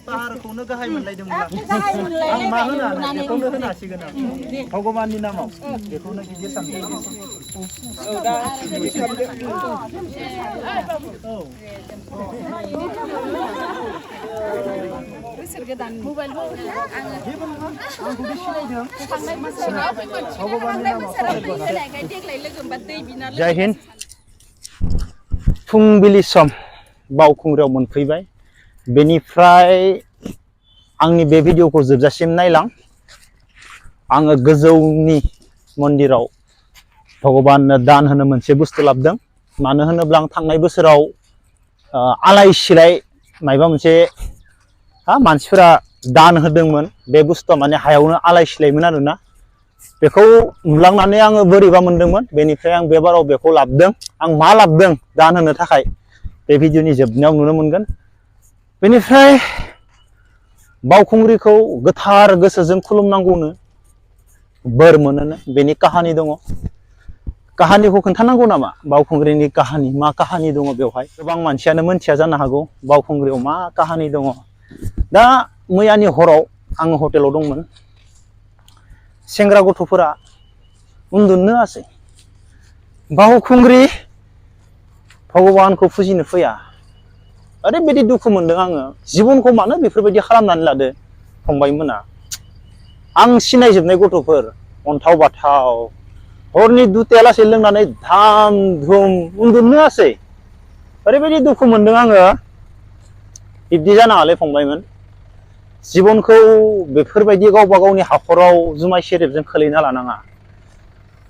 पाहारखौनो गाहाय मोनलायदोंमोन आं मा होनो बेखौनो होनो हासिगोन आं भगबाननि नामाव बेखौनो गिदिर सानदों बोसोर गोदान मबाइलबो जेबो नङा आंखौदि सिनायदों थांनाय बोसोराव भगबाननि नामाव फैनायखाय देग्लाय लोगो मोनबा दै बिना जय हिन्द फुंबिलि सम बावखुंग्रियाव मोनफैबाय बेनिफ्राय आंनि बे भिडिअखौ जोबजासिम नायलां आङो गोजौनि मन्दिराव भगबाननो दान होनो मोनसे बुस्थु लाबोदों मानो होनोब्ला आं थांनाय बोसोराव आलाय सिलाय मायबा मोनसे मानसिफोरा दान होदोंमोन बे बुस्थुआ माने हायावनो आलाय सिलायमोन आरोना बेखौ नुलांनानै आङो बोरैबा मोनदोंमोन बेनिफ्राय आं बे बाराव बेखौ लाबोदों आं मा लाबोदों दान होनो थाखाय बे भिडिअनि जोबनायाव नुनो मोनगोन बेनिफ्राय बावखुंग्रिखौ गोथार गोसोजों खुलुमनांगौनो बोर मोनोनो बेनि काहानि दङ काहानिखौ खोन्थानांगौ नामा बावखुंग्रिनि काहानि मा काहानि दङ बेवहाय गोबां मानसियानो मोनथिया जानो हागौ बावखुंग्रियाव मा काहानि दङ दा मैयानि हराव आङो हटेलाव दंमोन सेंग्रा गथ'फोरा उन्दुनो होआसै बावखुंग्रि भगबानखौ फुजिनो फैया ओरैबायदि दुखु मोनदों आङो जिबनखौ मानो बेफोरबायदि खालामनानै लादो फंबायमोना आं सिनायजोबनाय गथ'फोर अन्थाव बाथाव हरनि दुथायालासे लोंनानै धाम धुम उन्दुनो होआसै ओरैबायदि दुखु मोनदों आङो बिब्दि जानाङालै फंबायमोन जिबनखौ बेफोरबायदि गावबा गावनि हाखराव जुमाय सेरेबजों खोलैना लानाङा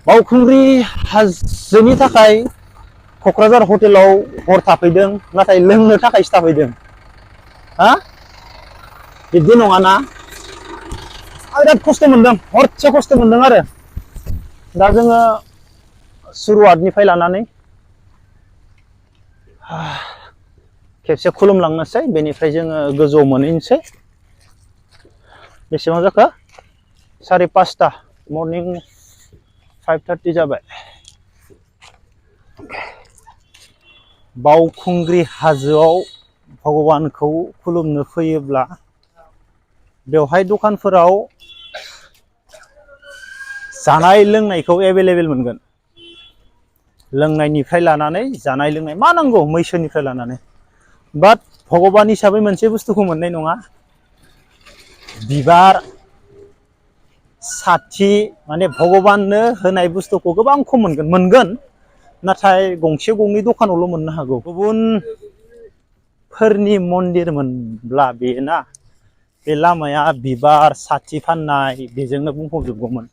बावखुंग्रि हाजोनि थाखाय क'क्राझार हटेलाव हर थाफैदों नाथाय लोंनो थाखायसो थाफैदों बिब्दि नङाना आं बिराद खस्थ' मोनदों हरसे खस्थ' मोनदों आरो दा जोङो सुरुवातनिफ्राय लानानै खेबसे खुलुमलांनोसै बेनिफ्राय जोङो गोजौआव मोनहैनोसै बेसेबां जाखो 5:30 मर्निं 5:30 जाबाय बावखुंग्रि हाजोआव भगबानखौ खुलुमनो फैयोब्ला बेवहाय दखानफोराव जानाय लोंनायखौ एभेलेबेल मोनगोन लोंनायनिफ्राय लानानै जानाय लोंनाय मा नांगौ मैसोनिफ्राय लानानै बाट भगबान हिसाबै मोनसे बुस्थुखौ मोननाय नङा बिबार साथि माने भगबाननो होनाय बुस्थुखौ गोबां खम मोनगोन नाथाय गंसे गंनै दखानावल' मोननो हागौ गुबुनफोरनि मन्दिर मोनब्ला बेना बे लामाया बिबार साथि फाननाय बेजोंनो बुंफबजोबगौमोन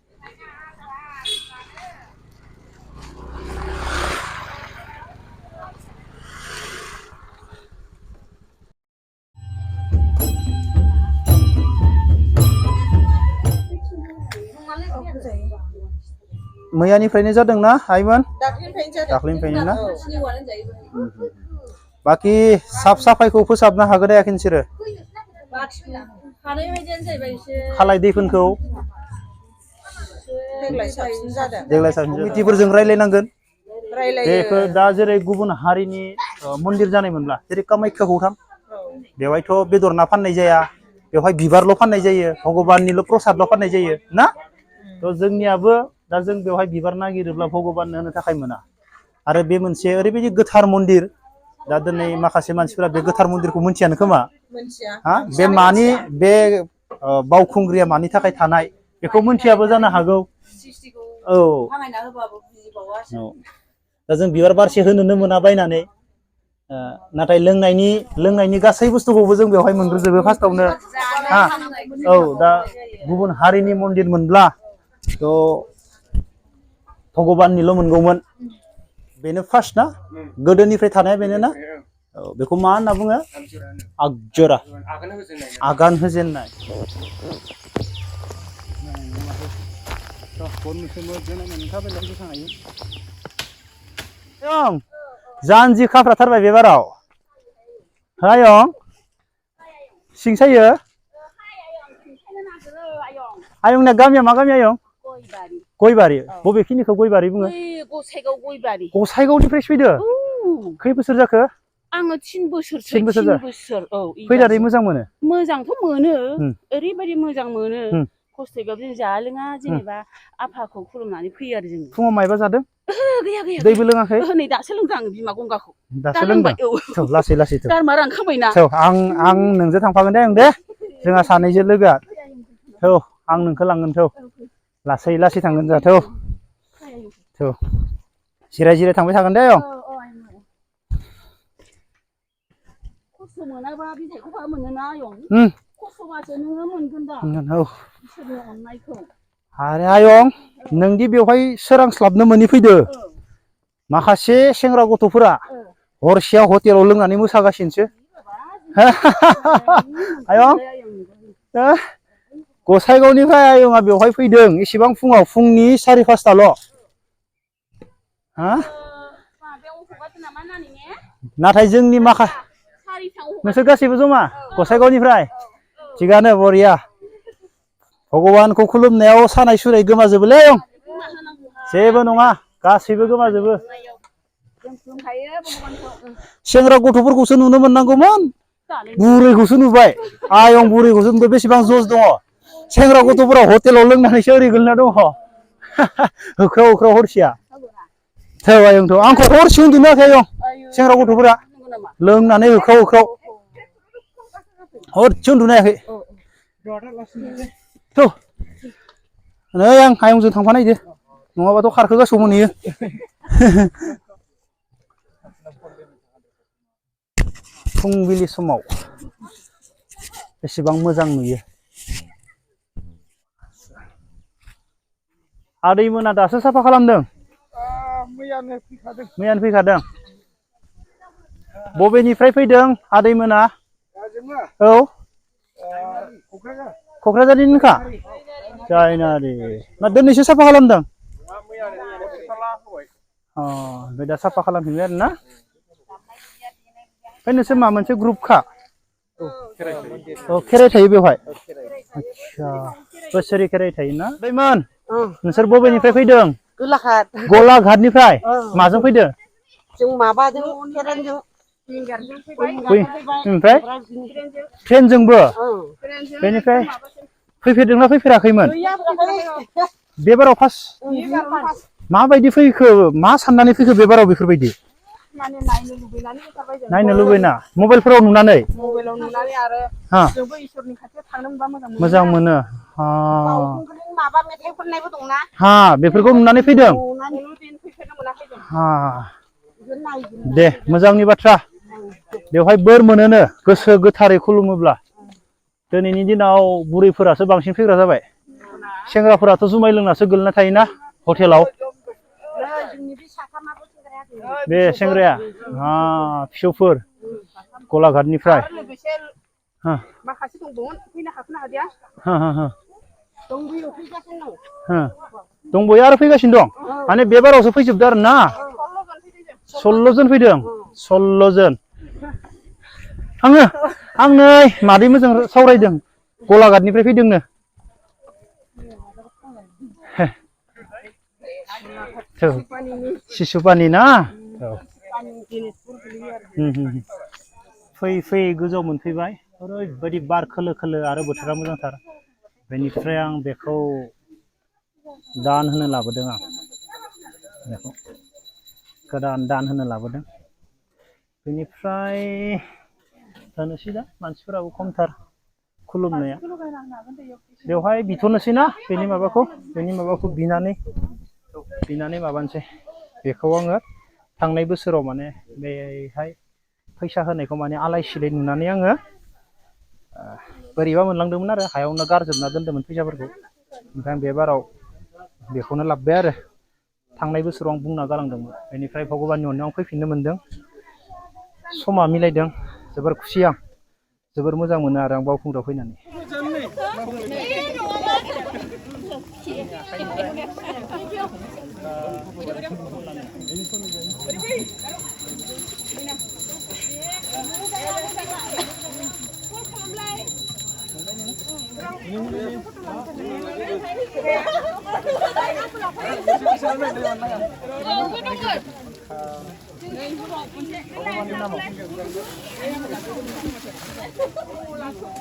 मैयानिफ्रायनो जादोंना आइमोन दाख्लैनिफ्रायनो ना बाखि साफ साफायखौ फोसाबनो हागोन हायाखै नोंसोरो खालाय दैफोनखौ देग्लाय साबसिन कमिटिफोरजों रायलायनांगोन बेखौ दा जेरै गुबुन हारिनि मन्दिर जानायमोनब्ला जेरै कामाख्याखौ थां बेवहायथ' बेदर ना फाननाय जाया बेवहाय बिबारल' फाननाय जायो भगबाननिल' प्रसादल' फाननाय जायो ना थ' जोंनियाबो दा जों बेवहाय बिबार नागिरोब्ला भगबाननो होनो थाखाय मोना आरो बे मोनसे ओरैबायदि गोथार मन्दिर दा दिनै माखासे मानसिफोरा बे गोथार मन्दिरखौ मोनथियानो खोमा बे मानि बे बावखुंग्रिया मानि थाखाय थानाय बेखौ मोनथियाबो जानो हागौ औ दा जों बिबार बारसे होनोनो मोना बायनानै नाथाय लोंनायनि गासै बुस्थुखौबो जों बेवहाय मोनग्रोजोबो फार्स्टआवनो औ दा गुबुन हारिनि मन्दिर मोनब्ला थ' भगबाननिल' मोनगौमोन बेनो फार्स्ट ना गोदोनिफ्राय थानाया बेनो ना औ बेखौ मा होनना बुङो आगजरा आगान होजेननाय जानजि खाफ्राथारबाय बे बाराव आयं सिं सायो आयंना गामिया मा गामि आयं गयबारि बबेखिनिखौ गयबारि बुङो गसाइगावनिफ्राय फैदो खै बोसोर जाखो आङो 3 बोसोरसो 3 बोसोर 3 बोसोर औ फैनानै मोजां मोनो मोजांथ' मोनो ओरैबायदि मोजां मोनो खस्थ'यैबाबो जों जाया लोङा जेनेबा आफाखौ खुलुमनानै फैयो आरो जों फुङाव मायबा जादों गैया गैया दैबो लोङाखै नै दासो लोंदों आङो बिमा गंगाखौ दासो लोंबाय औ लासै लासै गारमा रानखांबायना आं नोंजों थांफागोन दे आं दे जोंहा सानैजों लोगोआ आं नोंखौ लांगोन लासै लासै थांगोन जोंहा जिराय जिराय थांबाय थागोन दे खस्थ' मोनाबा बिथाइखौ बहा मोनोना आयं खस्थ'बासो नोङो मोनगोन दा इसोरनि अननायखौ आरो आयं नोंदि बेवहाय सोरांस्लाबनो मोनि फैदो माखासे सेंग्रा गथ'फोरा हरसेया हटेलाव लोंनानै मोसागासिनोसो आयं गसाइगावनिफ्राय आयंआ बेवहाय फैदों एसेबां फुङाव फुंनि 4-5टाल' नाथाय जोंनि माखासे नोंसोर गासैबो जमा गसाइगावनिफ्राय थिगानो बरिया भगबानखौ खुलुमनायाव सानाय सुनाय गोमाजोबोलै आयं जेबो नङा गासैबो गोमाजोबो सेंग्रा गथ'फोरखौसो नुनो मोननांगौमोन बुरैखौसो नुबाय आयं बुरैखौसो नुबाय बेसेबां जस दङ सेंग्रा गथ'फोरा हटेलाव लोंनानैसो ओरै गोलैना दङ होख्राव होख्राव हरसेया आयंथ' आंखौ हरसे उन्दुनो होआखै आयं सेंग्रा गथ'फोरा लोंनानै होख्राव होख्राव हरसे उन्दुनो हायाखै नै आं आयंजों थांफानायदो नङाबाथ' खारखोगासेयाव मोनहैयो फुंबिलि समाव बेसेबां मोजां नुयो आदैमोना दासो साफा खालामदों मैयानो फैखादों बबेनिफ्राय फैदों आदैमोना औ क'क्राझारनिनोखा जायनारि ना दिनैसो साफा खालामदों ओमफ्राय दा साफा खालामफिनबाय आरो ना ओमफ्राय नोंसोर मा मोनसे ग्रुपखा खेराइ थायो बेवहाय आदसा बोसोरै खेराइ थायोना दैमोन नोंसोर बबेनिफ्राय फैदों गलाघाटनिफ्राय माजों फैदों जों माबाजों ट्रेनजों ओमफ्राय ट्रेनजोंबो बेनिफ्राय फैफेरदोंना फैफेराखैमोन बेबाराव फार्स्ट माबायदि फैखो मा साननानै फैखो बेबाराव बेफोरबायदि नायनो लुबैना मबाइलफोराव नुनानै आरो जोंबो इसोरनि खाथियाव थांनो मोनबा मोजां मोनो माबा मेथाइ खननायबो दंना बेफोरखौ नुनानै फैदों दे मोजांनि बाथ्रा बेवहाय बोर मोनोनो गोसो गोथारै खुलुमोब्ला दिनैनि दिनाव बुरैफोरासो बांसिन फैग्रा जाबाय सेंग्राफोराथ' जुमाय लोंनासो गोलैना थायोना हटेलाव बे सेंग्राया फिसौफोर गलाघाटनिफ्राय माखासे दंबावोमोन फैनो हाखोना हादिया दंबोयो आरो फैगासिनो दं माने बे बारावसो फैजोबदों आरो ना 16 जन फैदों 16 जन आं नै मादैमोनजों सावरायदों गलाघाटनिफ्राय फैदोंनो सिसुपानि ना फैयै गोजौआव मोनफैबाय ओरैबायदि बार खोलो खोलो आरो बोथोरा मोजांथार बेनिफ्राय आं बेखौ दान होनो लाबोदों आं बेखौ गोदान दान होनो लाबोदों बेनिफ्राय जानोसै दा मानसिफोराबो खमथार खुलुमनाया बेवहाय बिथ'नोसै ना बेनि माबाखौ बिनानै माबानोसै बेखौ आङो थांनाय बोसोराव माने बेहाय फैसा होनायखौ माने आलाय सिलाय नुनानै आङो बोरैबा मोनलांदोंमोन आरो हायावनो गारजोबना दोन्दोंमोन फैसाफोरखौ ओमफ्राय आं बे बाराव बेखौनो लाबोबाय आरो थांनाय बोसोराव आं बुंना गालांदोंमोन बेनिफ्राय भगबाननि अननायाव आं फैफिननो मोनदों समा मिलायदों जोबोर खुसि आं जोबोर मोजां मोनो आरो आं बावखुंग्रियाव फैनानै भगवाननि नामाव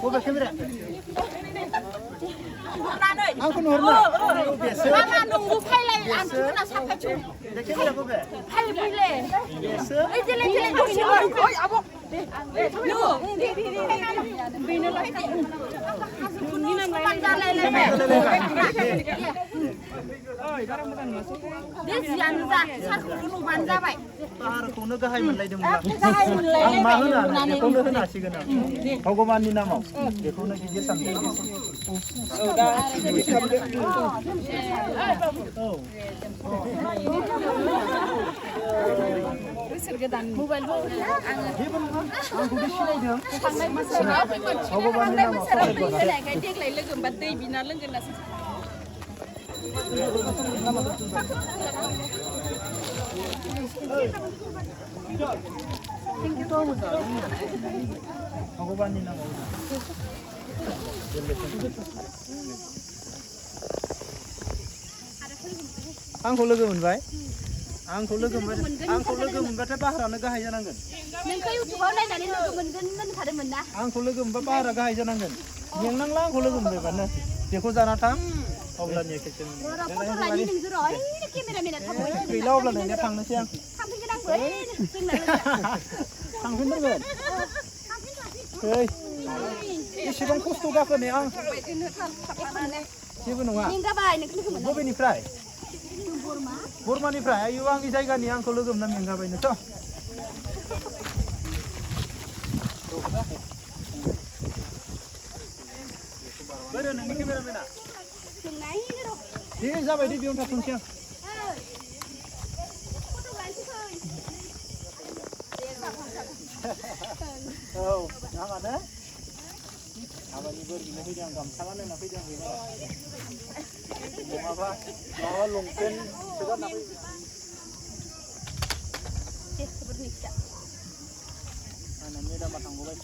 बबे केमेरा आंखौ नुहुरला बेसो मामा नंगौ फायलाय आं खोना साफायथिं बे केमेरा बबे फाय फैले बेसो ओइ दिले दिले दसे ओइ आब' नो बेनो लाय नि नाम लाय जालायलाय दे जियानो जा सारखौ नुबानो जाबाय पाहारखौनो गाहाय मोनलायदोंमोन आं मा होनो बेखौनो होनासिगोन आं भगवाननि नामाव बेखौनो गिदिर सानदों बोसोर गोदान मबाइलबो जेबो नङा आंखौदि सिनायदों थांनाय बोसोराव भगवाननि थांनाय नामाव बोसोराव दै होनायखाय देग्लाय लोगो मोनबा दै बिना लोंगोन ना भगवाननि नामाव आंखौ लोगो मोनबाय आंखौ लोगो मोनबाथाय बाहारानो गाहाय जानांगोन नोंखौ इउटिउबाव नायनानै लोगो मोनगोन होनखादोंमोन ना आंखौ लोगो मोनबा बाहारा गाहाय जानांगोन मेंनांला आंखौ लोगो मोनबायबानो बेखौ जाना थां अब्लानिया खेबसे फट' लानि नोंजोर' ओइ केमेरामेना थांबाय गैला अब्ला नोंनिया थांनोसै आं थांफैगोन आंबो जोंना थांफिनथारगोन ओइ एसेबां खस्थ' गाखोनो आं जेबो नङा मेंगाबाय नोंखौ लोगो मोनना बबेनिफ्राय बरमानिफ्राय आयु आंनि जायगानि आंखौ लोगो मोनना मेंगाबायनोथ' बोरो नोंनि केमेरामेना दे जाबाय दे बेयावनो थाथ'नोसै आं औ आंहानो हाबानि बोर बिनो फैदों आं गामसा गानना फैदों आं नङाबा लंपेन्टसो गानना फैदों आंना मेदामा थांबाय